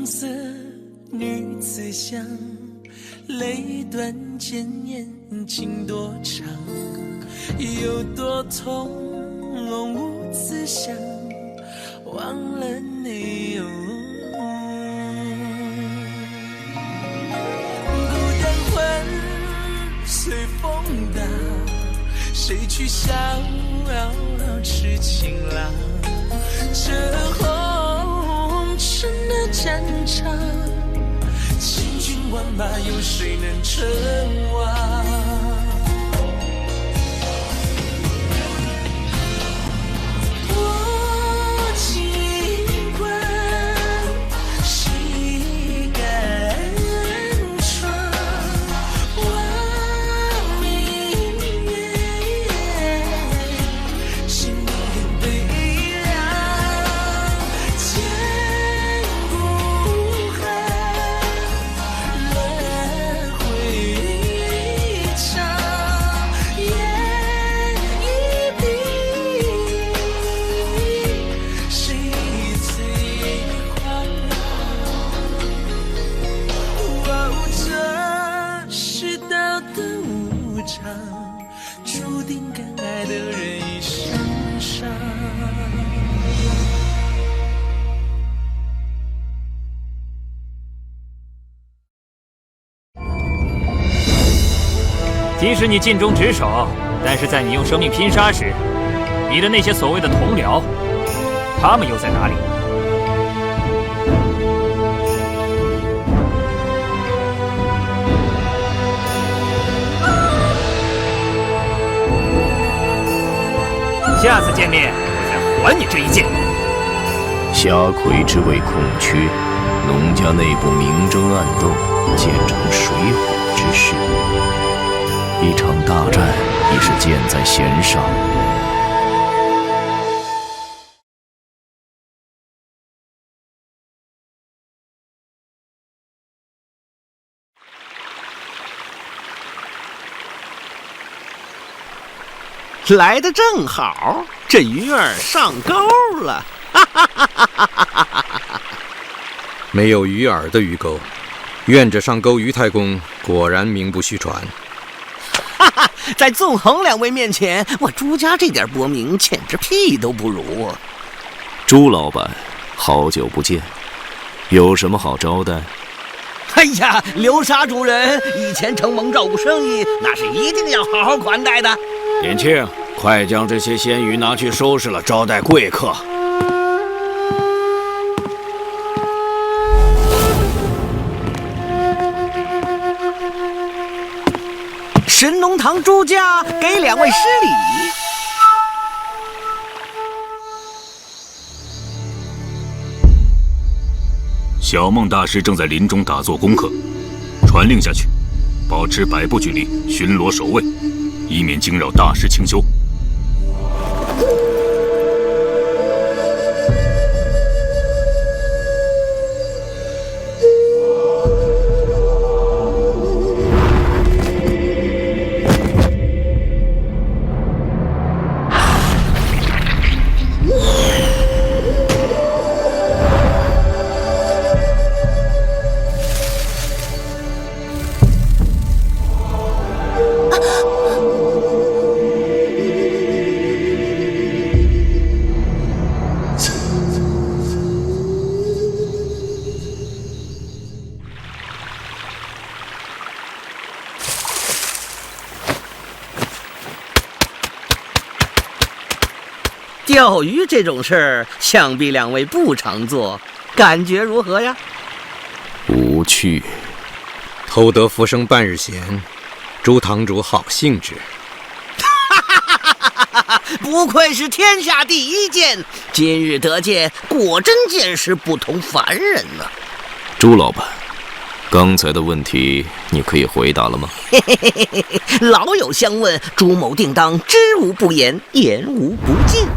色女子香，泪断剑眼情多长，有多痛无自想，忘了你哦。孤单魂随风荡，谁去逍遥痴情郎？这红尘的战场，千军万马，有谁能称王？我尽管谁敢闯？望明月，心很悲凉，千古恨，轮回长，眼一闭，谁最狂妄？这世道的无常，注定敢爱的人一生伤。即使你尽忠职守，但是在你用生命拼杀时，你的那些所谓的同僚，他们又在哪里？下次见面，我再还你这一剑。侠魁之位空缺，农家内部明争暗斗，渐成水火之势。一场大战已是箭在弦上。来得正好，这鱼儿上钩了！哈哈哈哈哈哈！没有鱼饵的鱼钩，愿者上钩于太公果然名不虚传。哈哈，在纵横两位面前，我朱家这点薄名简直屁都不如。朱老板，好久不见，有什么好招待？哎呀，流沙主人，以前承蒙照顾生意，那是一定要好好款待的。点庆，快将这些鲜鱼拿去收拾了，招待贵客。神农堂朱家给两位施礼。小梦大师正在林中打坐功课，传令下去，保持100步距离，巡逻守卫，以免惊扰大师清修。钓鱼这种事儿，想必两位不常做，感觉如何呀？无趣。偷得浮生半日闲，朱堂主好兴致。不愧是天下第一剑，今日得见，果真见识不同凡人呢。朱老板，刚才的问题你可以回答了吗？老友相问，朱某定当知无不言，言无不尽。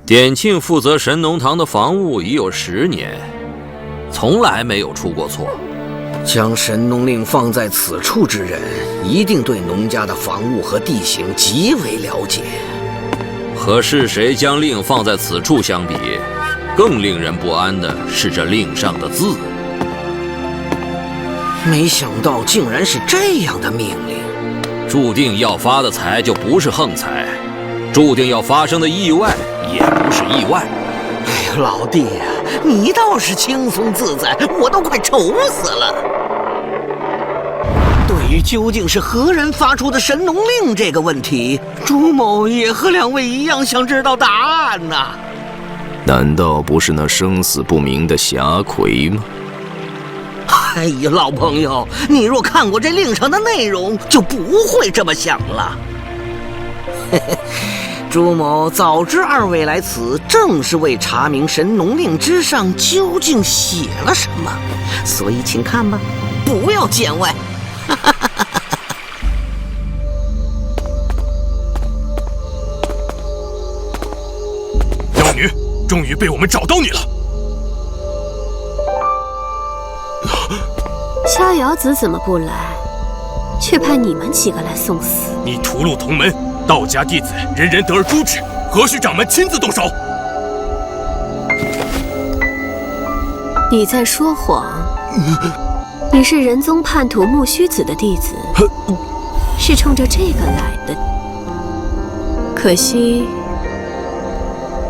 点庆负责神农堂的防务已有10年，从来没有出过错。将神农令放在此处之人，一定对农家的防务和地形极为了解。和是谁将令放在此处相比，更令人不安的是这令上的字。没想到竟然是这样的命令。注定要发的财就不是横财，注定要发生的意外也不是意外。哎呀，老弟呀，你倒是轻松自在，我都快愁死了。对于究竟是何人发出的神农令这个问题，朱某也和两位一样想知道答案呐。难道不是那生死不明的霞魁吗？哎呀，老朋友，你若看过这令上的内容，就不会这么想了。朱某早知二位来此，正是为查明神农令之上究竟写了什么，所以请看吧，不要见外。妖女，终于被我们找到你了。逍遥子怎么不来，却派你们几个来送死？你屠戮同门，道家弟子人人得而诛之，何须掌门亲自动手？你在说谎。你是仁宗叛徒木须子的弟子，是冲着这个来的。可惜，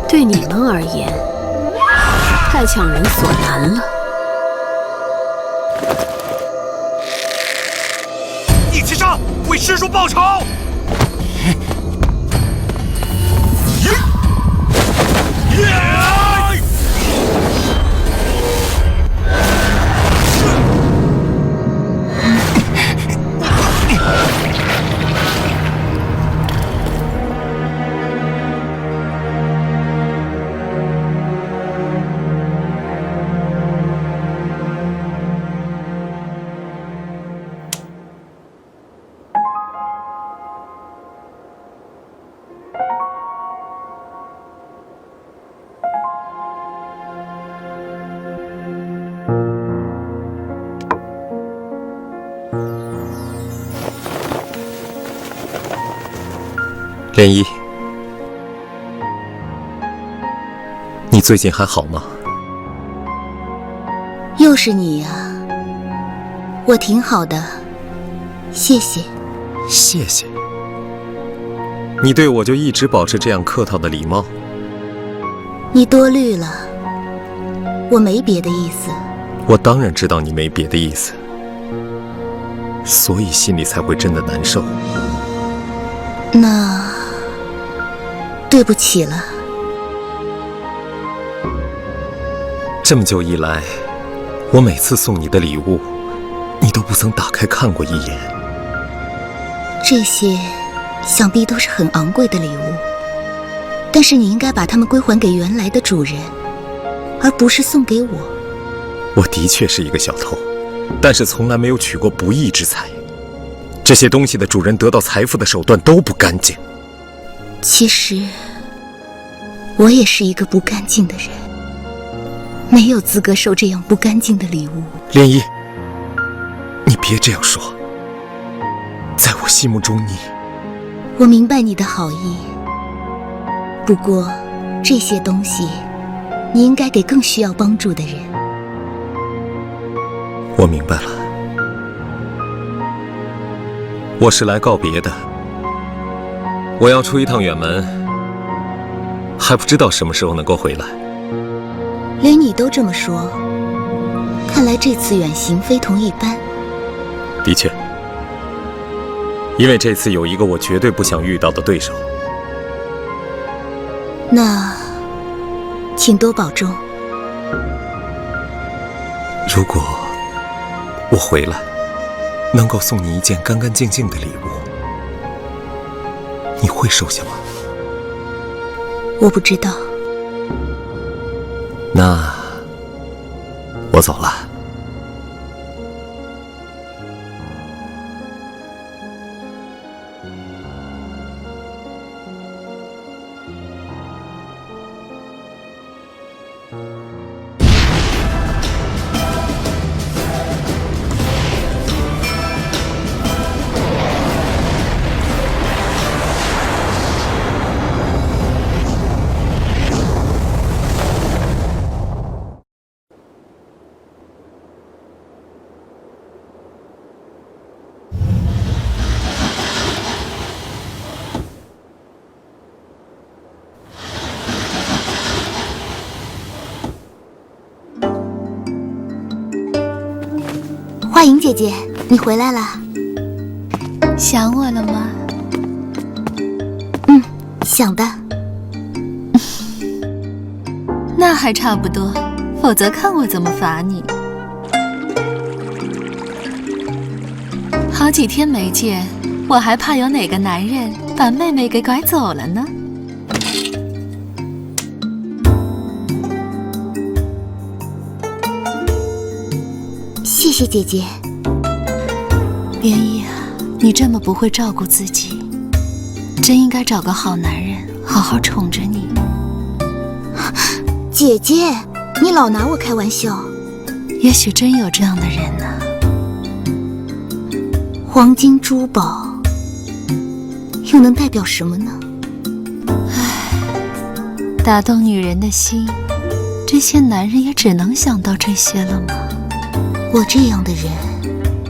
对你们而言，太强人所难了。一起上，为师叔报仇！涟漪，你最近还好吗？又是你呀！我挺好的，谢谢。谢谢。你对我就一直保持这样客套的礼貌？你多虑了，我没别的意思。我当然知道你没别的意思，所以心里才会真的难受。那对不起了。这么久以来，我每次送你的礼物，你都不曾打开看过一眼。这些想必都是很昂贵的礼物，但是你应该把它们归还给原来的主人，而不是送给我。我的确是一个小偷，但是从来没有取过不义之财。这些东西的主人得到财富的手段都不干净。其实我也是一个不干净的人，没有资格收这样不干净的礼物。涟漪，你别这样说。在我心目中，我明白你的好意，不过这些东西你应该给更需要帮助的人。我明白了，我是来告别的。我要出一趟远门，还不知道什么时候能够回来。连你都这么说，看来这次远行非同一般。的确，因为这次有一个我绝对不想遇到的对手。那请多保重。如果我回来能够送你一件干干净净的礼物，你会收下吗？我不知道。那我走了。大莹姐姐，你回来了。想我了吗？想的。那还差不多，否则看我怎么罚你。好几天没见，我还怕有哪个男人把妹妹给拐走了呢。谢谢姐姐。莲意啊，你这么不会照顾自己，真应该找个好男人好好宠着你。姐姐，你老拿我开玩笑。也许真有这样的人呢。黄金珠宝又能代表什么呢？打动女人的心，这些男人也只能想到这些了吗？我这样的人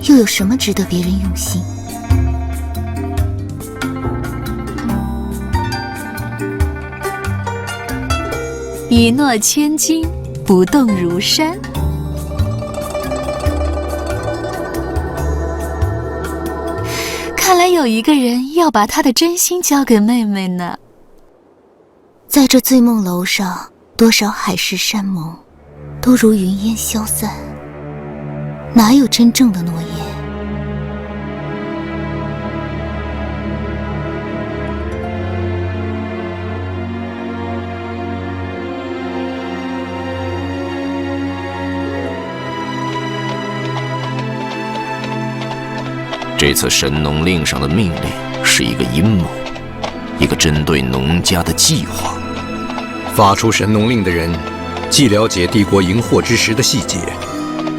又有什么值得别人用心？一诺千金，不动如山。看来有一个人要把他的真心交给妹妹呢。在这醉梦楼上，多少海誓山盟都如云烟消散，哪有真正的诺言？这次神农令上的命令是一个阴谋，一个针对农家的计划。发出神农令的人，既了解帝国荧惑之时的细节，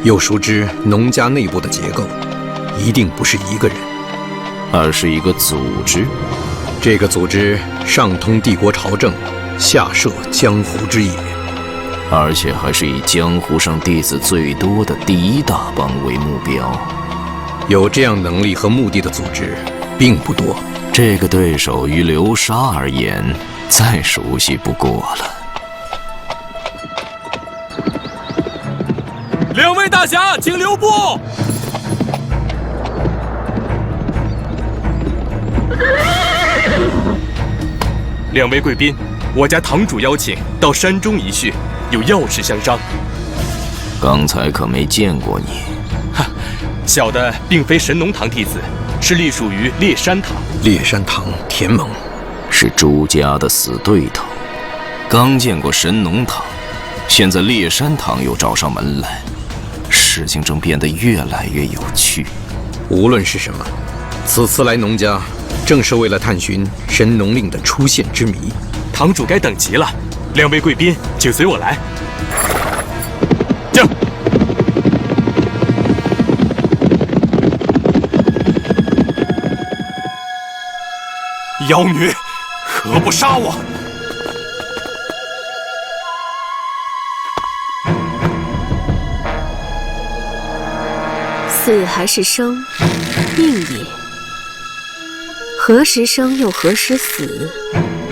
又熟知农家内部的结构，一定不是一个人，而是一个组织。这个组织上通帝国朝政，下涉江湖之野，而且还是以江湖上弟子最多的第一大帮为目标。有这样能力和目的的组织并不多。这个对手于流沙而言，再熟悉不过了。两位大侠，请留步。两位贵宾，我家堂主邀请到山中一叙，有要事相商。刚才可没见过你。小的并非神农堂弟子，是隶属于烈山堂。烈山堂田蒙是朱家的死对头，刚见过神农堂，现在烈山堂又找上门来，事情正变得越来越有趣。无论是什么，此次来农家，正是为了探寻神农令的出现之谜。堂主该等急了，两位贵宾，请随我来。驾！妖女，何不杀我？死还是生，命也。何时生又何时死，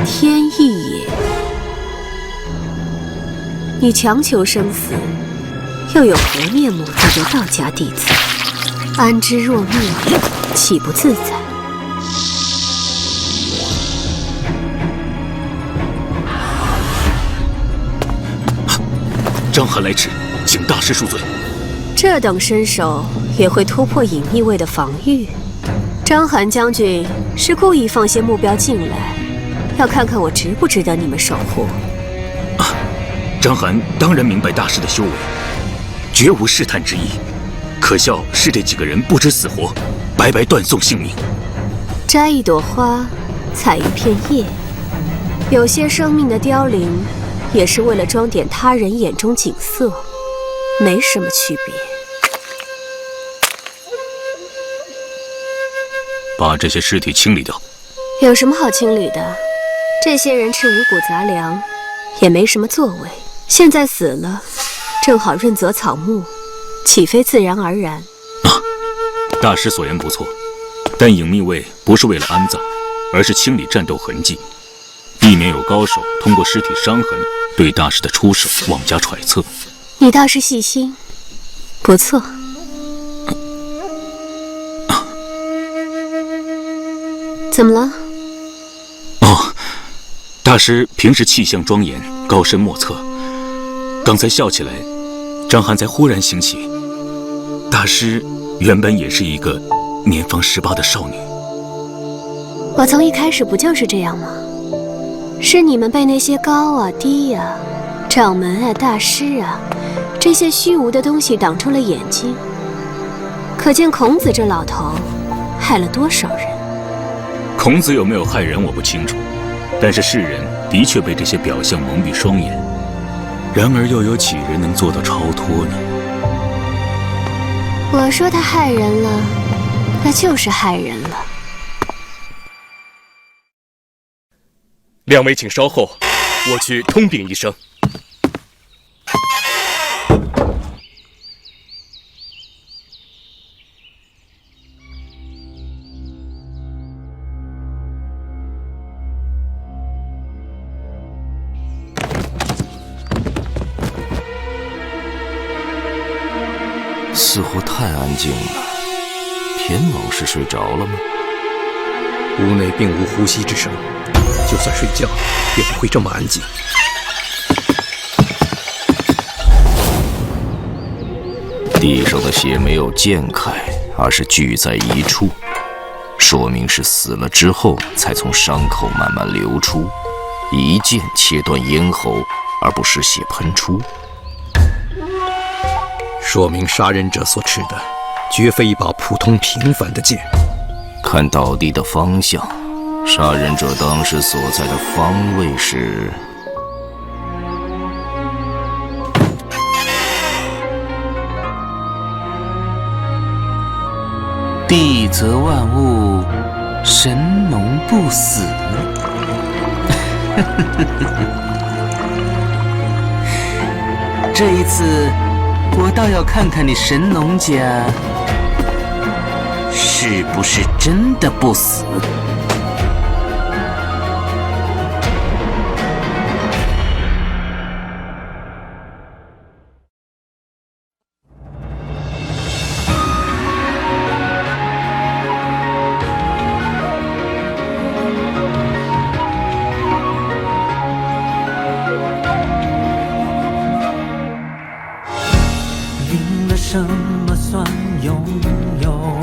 天意也。你强求生死，又有何面目做做道家弟子？安之若命，岂不自在？张翰来迟，请大师恕罪。这等身手也会突破隐秘卫的防御？章邯将军是故意放些目标进来，要看看我值不值得你们守护。章邯当然明白大师的修为，绝无试探之意。可笑是这几个人不知死活，白白断送性命。摘一朵花，采一片叶，有些生命的凋零，也是为了装点他人眼中景色，没什么区别。把这些尸体清理掉。有什么好清理的？这些人吃五谷杂粮，也没什么作为。现在死了，正好润泽草木，岂非自然而然？大师所言不错，但隐秘卫不是为了安葬，而是清理战斗痕迹，避免有高手通过尸体伤痕对大师的出手妄加揣测。你倒是细心，不错。怎么了？哦，大师平时气象庄严，高深莫测。刚才笑起来，张翰才忽然醒起，大师原本也是一个年方18的少女。我从一开始不就是这样吗？是你们被那些高啊低呀、掌门啊大师啊这些虚无的东西挡住了眼睛。可见孔子这老头害了多少人。孔子有没有害人我不清楚，但是世人的确被这些表象蒙蔽双眼。然而又有几人能做到超脱呢？我说他害人了，那就是害人了。两位请稍后，我去通禀一声。似乎太安静了，天王是睡着了吗？屋内并无呼吸之声，就算睡觉也不会这么安静。地上的血没有溅开，而是聚在一处，说明是死了之后才从伤口慢慢流出，一剑切断咽喉，而不是血喷出。说明杀人者所持的绝非一把普通平凡的剑。看倒地的方向，杀人者当时所在的方位是地则万物，神农不死。这一次我倒要看看你神农家是不是真的不死。赢了什么算拥有？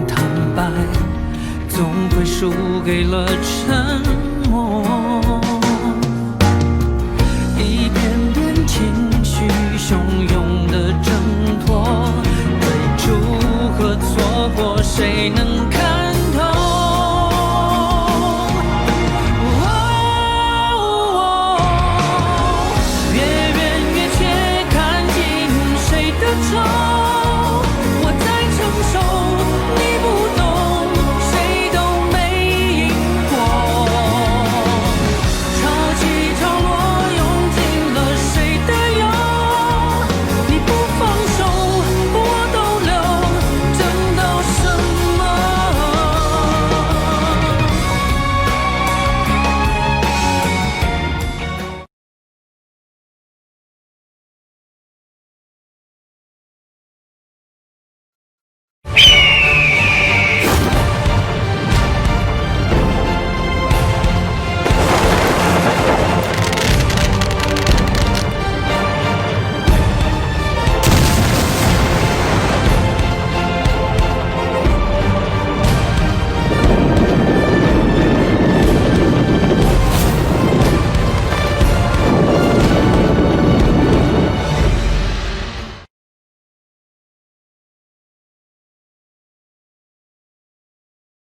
坦白总会输给了沉默。一点点情绪汹涌的挣脱，最初和错过，谁能看？